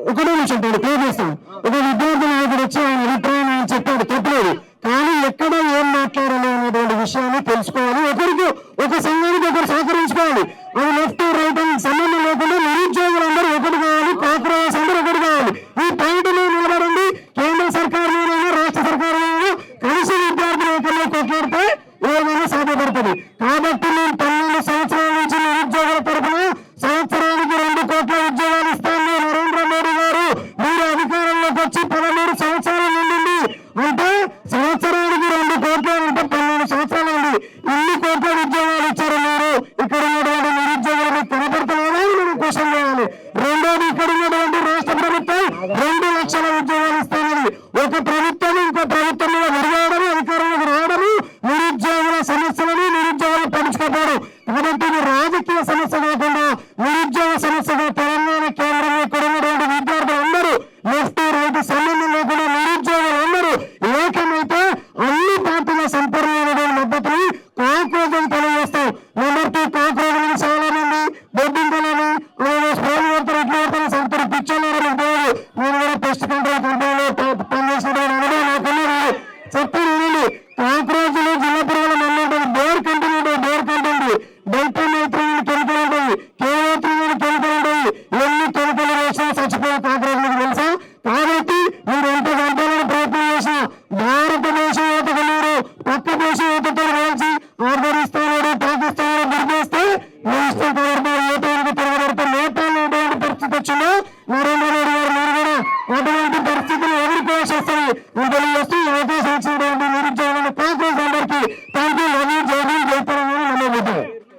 ఒకటే నిమిషం క్లియర్ చేస్తాను. ఒక విద్యార్థి నాయకుడు వచ్చి ఆయన అభిప్రాయం ఆయన చెప్పాడు, తప్పలేదు. కానీ ఎక్కడ ఏం మాట్లాడాలి అనేటువంటి విషయాన్ని తెలుసుకోవాలి. ఒకరికి ఒక సంఘానికి ఒకరు సహకరించుకోవాలి. అది లెఫ్ట్ రైట్ అని సంబంధం లేకుండా నిరుద్యోగులందరూ ఒకటి కావాలి, కార్పొరేట్స్ అందరూ ఒకటి కావాలి. ఈ పాయింట్ మీద నిలబడండి. కేంద్ర సర్కార్ మీద రాష్ట్ర సర్కార్ మీద కలిసి విద్యార్థులు ఒకరిలో కొట్లాడితే ఏమైనా సాధ్యపడుతుంది. కాబట్టి నేను 12 సంవత్సరాల నుంచి నిరుద్యోగుల తరఫున సంవత్సరానికి 2 కోట్ల ఉద్యోగాలు ఇస్తాను. నరేంద్ర మోడీ గారు మీరు అధికారంలోకి వచ్చి 13 సంవత్సరాలు నిండింది అంటే సంవత్సరానికి 2 కోట్లు అంటే 12 సంవత్సరాలు ఉంది. ఇన్ని కోట్ల ఉద్యోగాలు ఇచ్చారు మీరు. ఇక్కడ ఉన్నటువంటి నిరుద్యోగులకు కనపడుతున్నారా మనం క్వశ్చన్ చేయాలి. రెండోది, ఇక్కడ ఉన్నటువంటి రాష్ట్ర ప్రభుత్వం 2 లక్షల ఉద్యోగాలు ఇస్తున్నది. ఒక ప్రభుత్వం ఇంకో ప్రభుత్వం మీద విడవడం, అధికారంలోకి రావడము, నిరుద్యోగుల సమస్యలను నిరుద్యోగులు పంచుకోవడం. కాబట్టి ఇది రాజకీయ సమస్య కాకుండా నిరుద్యోగ సమస్యగా తెలంగాణ కేంద్రంలో ఇక్కడ ఉన్నటువంటి విద్యార్థులందరూ లెఫ్ట్ రైట్ సంబంధం లేకుండా నిరుద్యోగులందరూ ఏకమైతే అన్ని పార్టీల సంపూర్ణమైన మద్దతుని కాక్రోజులు తెలియజేస్తాం. నెంబర్ 2, కాక్రోజులు చాలా మంది బొడ్డింకలని స్ప్రేలు పడతారు, ఇట్లా పడతారు, సంతరు పిచ్చోళ్ళు పోదు. నేను కూడా పెస్ట్ కంట్రోల్ కంపెనీలో పనిచేసిన చెప్పండి. కాక్రోజులు జిల్లా పురుగుల మంది ఉంటుంది, బోర్ కంపెనీ ఉంటుంది, bore company delta nitrogen chemical ఉంటుంది, కేఓ3 కెమికల్ ఉంటుంది. ఎన్ని కెమికల్ వేసినా చచ్చిపోయే కాక్రోజులకు తెలుసా? కాబట్టి మీరు ఎంత చంపాలని ప్రయత్నం చేసినా భారతదేశ యువతకు మీరు పక్క దేశ యువతతో కలిసి ఆఫ్ఘనిస్తాన్ పాకిస్తాన్ దుర్గేస్తే మీ ఇష్టం యువతకు తిరగబడితే నేపాల్లో ఎటువంటి పరిస్థితి వచ్చిందో నరేంద్ర మోడీ గారు మీరు కూడా అటువంటి పరిస్థితులు ఎదుర్కోవాల్సి వస్తుంది. తెలియజేస్తూ అవకాశం ఇచ్చినటువంటి నిరుద్యోగులను కాంగ్రెస్ అందరికీ థ్యాంక్ యూ.